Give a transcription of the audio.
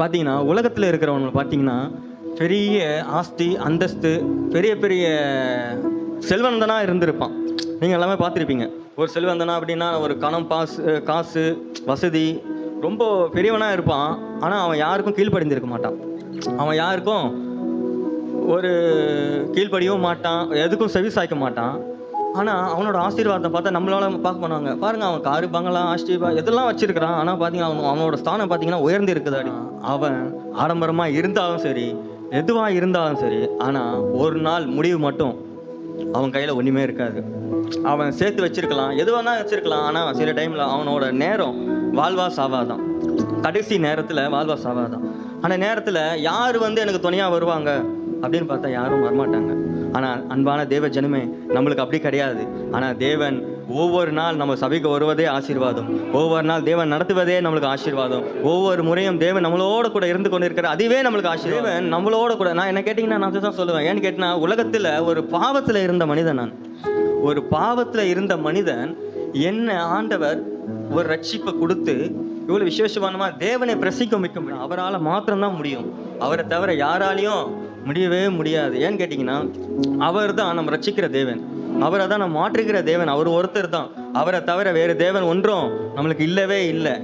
பார்த்தீங்கன்னா உலகத்தில் இருக்கிறவங்க பார்த்தீங்கன்னா பெரிய ஆஸ்தி அந்தஸ்து பெரிய பெரிய செல்வந்தனாக இருந்திருப்பான். நீங்கள் எல்லாமே பார்த்துருப்பீங்க. ஒரு செல்வந்தனா அப்படின்னா ஒரு காசு வசதி ரொம்ப பெரியவனாக இருப்பான். ஆனால் அவன் யாருக்கும் கீழ்ப்படிந்திருக்க மாட்டான். அவன் யாருக்கும் ஒரு கீழ்ப்படியவும் மாட்டான், எதுக்கும் செவி சாய்க்க மாட்டான். ஆனால் அவனோட ஆசீர்வாதத்தை பார்த்தா நம்மளால பார்க்க பண்ணுவாங்க. பாருங்கள், அவன் காரு பங்களா ஆஸ்திரேலியா இதெல்லாம் வச்சிருக்கிறான். ஆனால் பார்த்தீங்கன்னா அவனோட ஸ்தானம் பார்த்தீங்கன்னா உயர்ந்து இருக்குது. அவன் ஆடம்பரமாக இருந்தாலும் சரி, எதுவாக இருந்தாலும் சரி, ஆனால் ஒரு நாள் முடிவு மட்டும் அவன் கையில் ஒன்றுமே இருக்காது. அவன் சேர்த்து வச்சிருக்கலாம், எது வேணா வச்சிருக்கலாம். ஆனால் சில டைமில் அவனோட நேரம் வாழ்வா சாவாதான். கடைசி நேரத்தில் வாழ்வா சாவாதான். அந்த நேரத்தில் யார் எனக்கு துணையாக வருவாங்க அப்படின்னு பார்த்தா யாரும் வரமாட்டாங்க. ஆனால் அன்பான தேவ ஜனமே, நம்மளுக்கு அப்படி கிடையாது. ஆனால் தேவன் ஒவ்வொரு நாள் நம்ம சபைக்கு வருவதே ஆசீர்வாதம். ஒவ்வொரு நாள் தேவன் நடத்துவதே நம்மளுக்கு ஆசீர்வாதம். ஒவ்வொரு முறையும் தேவன் நம்மளோட கூட இருந்து கொண்டு இருக்கிற அதுவே நம்மளுக்கு ஆசீர்வாதம். தேவன் நம்மளோட கூட, நான் என்ன கேட்டிங்கன்னா நான் அதுதான் சொல்லுவேன். ஏன்னு கேட்டிங்கன்னா, உலகத்தில் ஒரு பாவத்தில் இருந்த மனிதன் நான். ஒரு பாவத்தில் இருந்த மனிதன் என்ன ஆண்டவர் ஒரு ரட்சிப்பை கொடுத்து இவ்வளோ விசேஷமானமாக தேவனை பிரசிக்க வைக்க முடியும். அவரால் மாத்திரம்தான் முடியும். அவரை தவிர யாராலையும் முடியவே முடியாது. ஏன்னு கேட்டிங்கன்னா, அவர் தான் நம்ம ரட்சிக்கிற தேவன். அவரை தான் நம்ம மாற்றுகிற தேவன். அவர் ஒருத்தர் தான். அவரை தவிர வேறு தேவன் ஒன்றும் நம்மளுக்கு இல்லவே இல்லை.